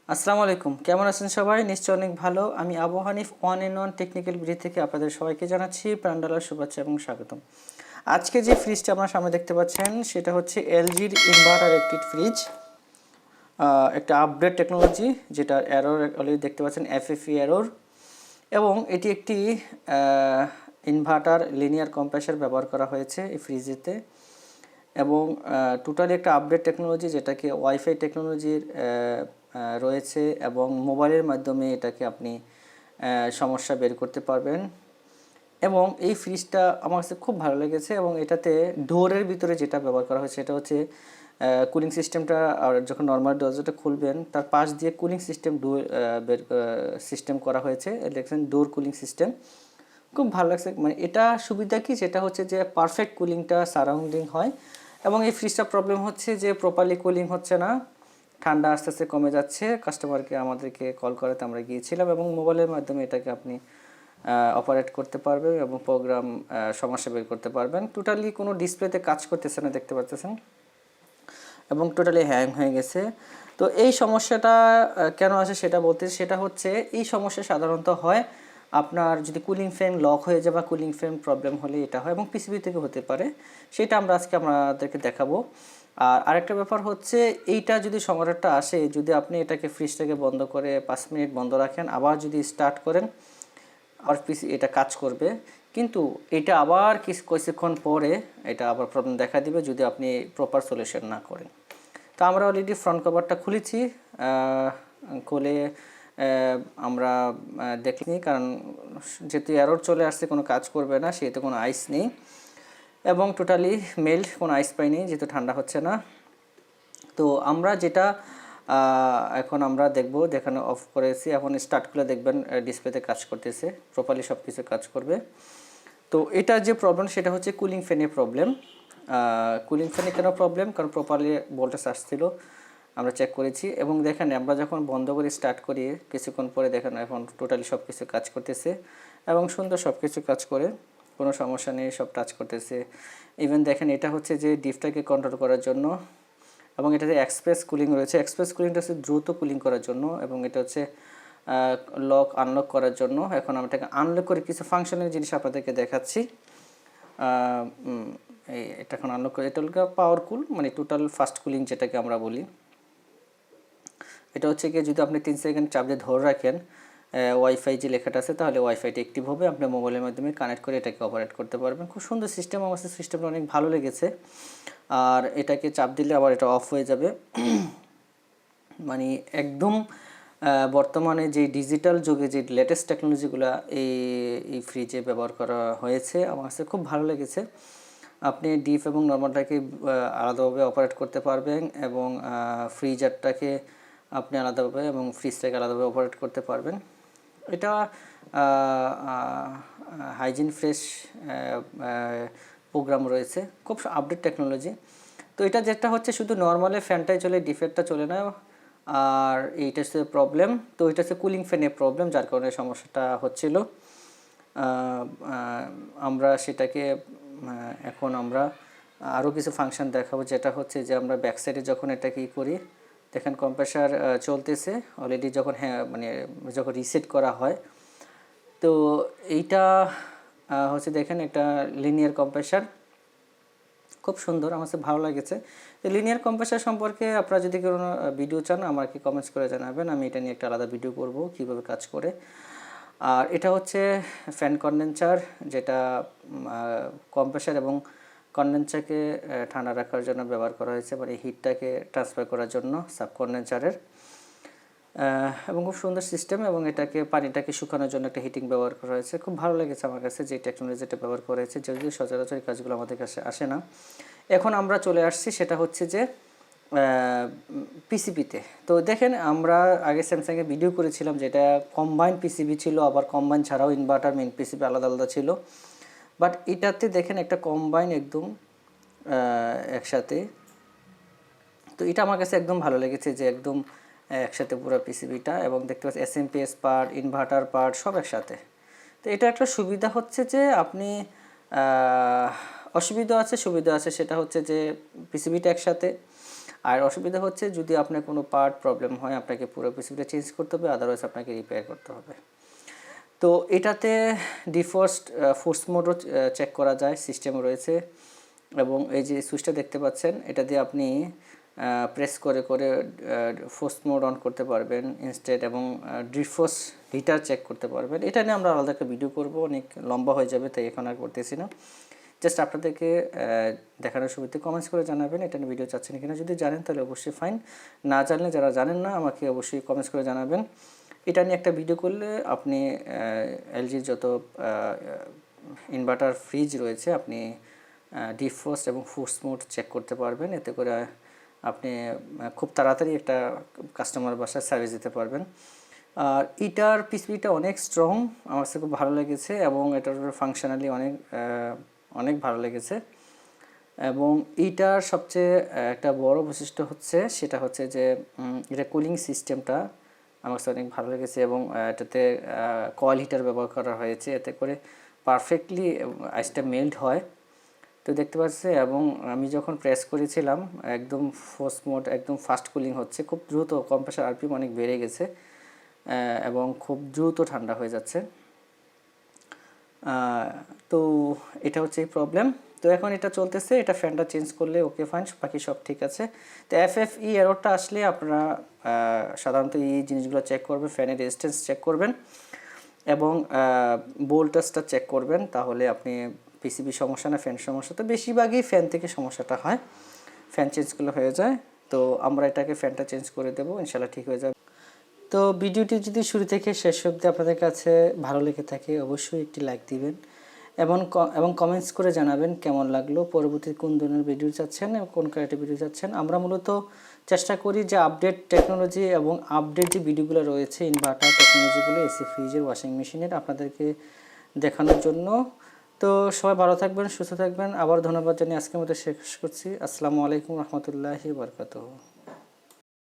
আসসালামু আলাইকুম, কেমন আছেন সবাই? নিশ্চয় অনেক ভালো। আমি Abu Hanif one and one technical video থেকে আপনাদের সবাইকে জানাচ্ছি প্রাণঢালা শুভেচ্ছা এবং স্বাগতম। আজকে যে ফ্রিজটা আপনার সামনে দেখতে পাচ্ছেন সেটা হচ্ছে এলজির ইনভার্টার রেক্টিড ফ্রিজ, একটা আপডেট টেকনোলজি, যেটা এরর অলরেডি দেখতে পাচ্ছেন, এফএফই এরর। এবং এটি একটি ইনভার্টার লিনিয়ার কম্প্রেসর ব্যবহার করা হয়েছে এই ফ্রিজেতে। এবং টোটালি একটা আপডেট টেকনোলজি, যেটাকে ওয়াইফাই টেকনোলজির রয়েছে, এবং মোবাইলের মাধ্যমে এটাকে আপনি সমস্যা বের করতে পারবেন। এবং এই ফ্রিজটা আমার কাছে খুব ভালো লেগেছে, এবং এটাতে ডোরের ভিতরে যেটা ব্যবহার করা হয়েছে সেটা হচ্ছে কুলিং সিস্টেমটা। আর যখন নর্মাল দরজাটা খুলবেন তার পাশ দিয়ে কুলিং সিস্টেম ডোর বের সিস্টেম করা হয়েছে, দেখছেন, ডোর কুলিং সিস্টেম। খুব ভালো লাগছে। মানে এটা সুবিধা কি, যেটা হচ্ছে যে পারফেক্ট কুলিংটা সারাউন্ডিং হয়। এবং এই ফ্রিজটা প্রবলেম হচ্ছে যে প্রপারলি কুলিং হচ্ছে না, ঠান্ডা আস্তে আস্তে কমে যাচ্ছে। কাস্টমারকে আমাদেরকে কল করাতে আমরা গিয়েছিলাম, এবং মোবাইলের মাধ্যমে এটাকে আপনি অপারেট করতে পারবেন এবং প্রোগ্রাম সমস্যা বের করতে পারবেন। টোটালি কোনো ডিসপ্লেতে কাজ করতেছে না, দেখতে পাচ্ছেন, এবং টোটালি হ্যাং হয়ে গেছে। তো এই সমস্যাটা কেন আসে সেটা বলতে, সেটা হচ্ছে এই সমস্যা সাধারণত হয় আপনার যদি কুলিং ফ্যান লক হয়ে যায় বা কুলিং ফ্যান প্রবলেম হলে এটা হয়, এবং পিসিবি থেকে হতে পারে। সেটা আমরা আজকে আপনাদেরকে দেখাবো। আর আরেকটা ব্যাপার হচ্ছে, এইটা যদি সমস্যাটা আসে, যদি আপনি এটাকে ফ্রিজটাকে বন্ধ করে 5 মিনিট বন্ধ রাখেন, আবার যদি স্টার্ট করেন, আর পিসি এটা কাজ করবে। কিন্তু এটা আবার কিছুক্ষণ পরে এটা আবার প্রবলেম দেখা দিবে যদি আপনি প্রপার সলিউশন না করেন। তো আমরা অলরেডি ফ্রন্ট কভারটা খুলেছি, খুলে আমরা দেখিনি, কারণ যেহেতু এরর চলে আসছে কোনো কাজ করবে না, সেহেতু কোনো আইস নেই, এবং টোটালি মেল্ট, কোনো আইস পাইনি যেহেতু ঠান্ডা হচ্ছে না। তো আমরা যেটা এখন আমরা দেখব, দেখানো অফ করেছি, এখন স্টার্ট করে দেখবেন ডিসপ্লেতে কাজ করতেছে, প্রপারলি সব কিছু কাজ করবে। তো এটা যে প্রবলেম সেটা হচ্ছে কুলিং ফ্যানের প্রবলেম। কুলিং ফ্যানে কেন প্রবলেম, কারণ প্রপারলি ভোল্টেজ আসছিল, আমরা চেক করেছি। এবং দেখেন আমরা যখন বন্ধ করে স্টার্ট করি কিছুক্ষণ পরে দেখেন এখন টোটালি সব কিছু কাজ করতেছে, এবং সুন্দর সব কিছু কাজ করে, কোনো সমস্যা নেই, সব টাচ করতেছে। ইভেন দেখেন এটা হচ্ছে যে ডিপটাকে কন্ট্রোল করার জন্য, এবং এটাতে এক্সপ্রেস কুলিং রয়েছে। এক্সপ্রেস কুলিংটা হচ্ছে দ্রুত কুলিং করার জন্য, এবং এটা হচ্ছে লক আনলক করার জন্য। এখন আমি এটাকে আনলক করে কিছু ফাংশনাল জিনিস আপনাদেরকে দেখাচ্ছি। এটা এখন আনলক করে, এটা হলো পাওয়ার কুল, মানে টোটাল ফাস্ট কুলিং যেটাকে আমরা বলি। এটা হচ্ছে কি, যদি আপনি 3 সেকেন্ড চাপ দিয়ে ধরে রাখেন ওয়াইফাই যে লেখাটা আছে, তাহলে ওয়াইফাইটা অ্যাক্টিভ হবে, আপনি মোবাইলের মাধ্যমে কানেক্ট করে এটাকে অপারেট করতে পারবেন। খুব সুন্দর সিস্টেম, আমার সিস্টেমটা অনেক ভালো লেগেছে। আর এটাকে চাপ দিলে আবার এটা অফ হয়ে যাবে। মানে একদম বর্তমানে যে ডিজিটাল যুগে যে লেটেস্ট টেকনোলজিগুলো এই ফ্রিজে ব্যবহার করা হয়েছে, আমার কাছে খুব ভালো লেগেছে। আপনি ডিপ এবং নর্মালটাকে আলাদাভাবে অপারেট করতে পারবেন, এবং ফ্রিজারটাকে আপনি আলাদাভাবে এবং ফ্রিজটাকে আলাদাভাবে অপারেট করতে পারবেন। এটা হাইজিন ফ্রেশ প্রোগ্রাম রয়েছে, খুব আপডেট টেকনোলজি। তো এটা যেটা হচ্ছে শুধু নর্মালে ফ্যানটাই চলে, ডিফেক্টটা চলে না। আর এইটা হচ্ছে প্রবলেম, তো এটা হচ্ছে কুলিং ফ্যানের প্রবলেম, যার কারণে সমস্যাটা হচ্ছিল। আমরা সেটাকে এখন আমরা আরও কিছু ফাংশন দেখাবো, যেটা হচ্ছে যে আমরা ব্যাক সাইডে যখন এটা কি করি, দেখেন কম্প্রেসার চলতেছে অলরেডি, যখন মানে যখন রিসেট করা হয়। তো এইটা হচ্ছে দেখেন একটা লিনিয়ার কম্প্রেসার, খুব সুন্দর, আমার কাছে ভালো লেগেছে। তো লিনিয়ার কম্প্রেসার সম্পর্কে আপনারা যদি কোনো ভিডিও চান আমাকে কমেন্টস করে জানাবেন, আমি এটা নিয়ে একটা আলাদা ভিডিও করব কীভাবে কাজ করে। আর এটা হচ্ছে ফ্যান কন্ডেন্সার, যেটা কম্প্রেসার এবং কন্ডেন্সারকে ঠান্ডা রাখার জন্য ব্যবহার করা হয়েছে, মানে হিটটাকে ট্রান্সফার করার জন্য সাব কন্ডেন্সারের। এবং খুব সুন্দর সিস্টেম, এবং এটাকে পানিটাকে শুকানোর জন্য একটা হিটিং ব্যবহার করা হয়েছে। খুব ভালো লেগেছে আমার কাছে যে টেকনোলজিটা ব্যবহার করা হয়েছে, যদিও সচরাচর এই কাজগুলো আমাদের কাছে আসে না। এখন আমরা চলে আসছি, সেটা হচ্ছে যে পিসিবিতে। তো দেখেন আমরা আগে স্যামসাংয়ে ভিডিও করেছিলাম, যেটা কম্বাইন পিসিবি ছিল, আবার কম্বাইন ছাড়াও ইনভার্টার মেন পিসিবি আলাদা আলাদা ছিল। বাট এটাতে দেখেন একটা কম্বাইন একদম একসাথে। তো এটা আমার কাছে একদম ভালো লেগেছে, যে একদম একসাথে পুরো পিসিবিটা, এবং দেখতে পাচ্ছি এসএমপিএস পার্ট, ইনভার্টার পার্ট সব একসাথে। তো এটা একটা সুবিধা হচ্ছে যে আপনি, অসুবিধা আছে সুবিধা আছে, সেটা হচ্ছে যে পিসিবিটা একসাথে, আর অসুবিধা হচ্ছে যদি আপনার কোনো পার্ট প্রবলেম হয় আপনাকে পুরো পিসিবিটা চেঞ্জ করতে হবে, আদারওয়াইজ আপনাকে রিপেয়ার করতে হবে। তো এটাতে ডিফরস্ট ফোর্স মোডও চেক করা যায়, সিস্টেম রয়েছে। এবং এই যে সুইচটা দেখতে পাচ্ছেন, এটা দিয়ে আপনি প্রেস করে করে ফোর্স মোড অন করতে পারবেন ইনস্টেড, এবং ডিফরস্ট হিটার চেক করতে পারবেন। এটা নিয়ে আমরা আলাদা একটা ভিডিও করব, অনেক লম্বা হয়ে যাবে, তাই এখন আর করতেছি না। জাস্ট আপনাদেরকে দেখানোর সুবিধা কমেন্টস করে জানাবেন এটা নিয়ে ভিডিও চাচ্ছেন কিনা। যদি জানেন তাহলে অবশ্যই ফাইন, না জানলে যারা জানেন না আমাকে অবশ্যই কমেন্টস করে জানাবেন। এটা নিয়ে একটা ভিডিও করলে আপনি এলজির যত ইনভার্টার ফ্রিজ রয়েছে আপনি ডিফ্রস্ট এবং ফোর্স মোড চেক করতে পারবেন। এতে করে আপনি খুব তাড়াতাড়ি একটা কাস্টমার বাসায় সার্ভিস দিতে পারবেন। আর এটার পিসিবিটা অনেক স্ট্রং, আমার কাছে খুব ভালো লেগেছে, এবং এটার ফাংশনালি অনেক ভালো লেগেছে। এবং এইটার সবচেয়ে একটা বড় বৈশিষ্ট্য হচ্ছে সেটা হচ্ছে যে এটা কুলিং সিস্টেমটা আমার কাছে অনেক ভালো লেগেছে, এবং এটাতে কয়েল হিটার ব্যবহার করা হয়েছে, এতে করে পারফেক্টলি আইসটা মেল্ট হয়। তো দেখতে পাচ্ছি, এবং আমি যখন প্রেস করেছিলাম একদম ফোর্স মোড, একদম ফাস্ট কুলিং হচ্ছে, খুব দ্রুত, কম্প্রেসার আরপিএম অনেক বেড়ে গেছে এবং খুব দ্রুত ঠান্ডা হয়ে যাচ্ছে। তো এটা হচ্ছে এই প্রবলেম। তো এখন এটা চলতেছে, এটা ফ্যানটা চেঞ্জ করলে ওকে ফাইন, বাকি সব ঠিক আছে। তো এফএফই এররটা আসলে আপনারা সাধারণত এই জিনিসগুলো চেক করবেন, ফ্যানের রেজিস্ট্যান্স চেক করবেন এবং ভোল্টেজটা চেক করবেন, তাহলে আপনি পিসিবি সমস্যা না ফ্যান সমস্যা। তো বেশিরভাগই ফ্যান থেকে সমস্যাটা হয়, ফ্যান চেঞ্জ করলে হয়ে যায়। তো আমরা এটাকে ফ্যানটা চেঞ্জ করে দেবো, ইনশাল্লাহ ঠিক হয়ে যাবে। তো ভিডিওটি যদি শুরু থেকে শেষ অবধি আপনাদের কাছে ভালো লেগে থাকে অবশ্যই একটি লাইক দিবেন, এবং কমেন্টস করে জানাবেন কেমন লাগলো, পরবর্তী কোন ধরনের ভিডিও চাচ্ছেন এবং কোন কোয়ালিটির ভিডিও চাচ্ছেন। আমরা মূলত চেষ্টা করি যে আপডেট টেকনোলজি এবং আপডেট যে ভিডিওগুলো রয়েছে ইনভার্টার টেকনোলজিগুলো, এসি, ফ্রিজের, ওয়াশিং মেশিনের আপনাদেরকে দেখানোর জন্য। তো সবাই ভালো থাকবেন, সুস্থ থাকবেন। আবার ধন্যবাদ জানিয়ে আজকের মতো শেষ করছি। আসসালামু আলাইকুম রহমতুল্লাহি বারকাতুহু।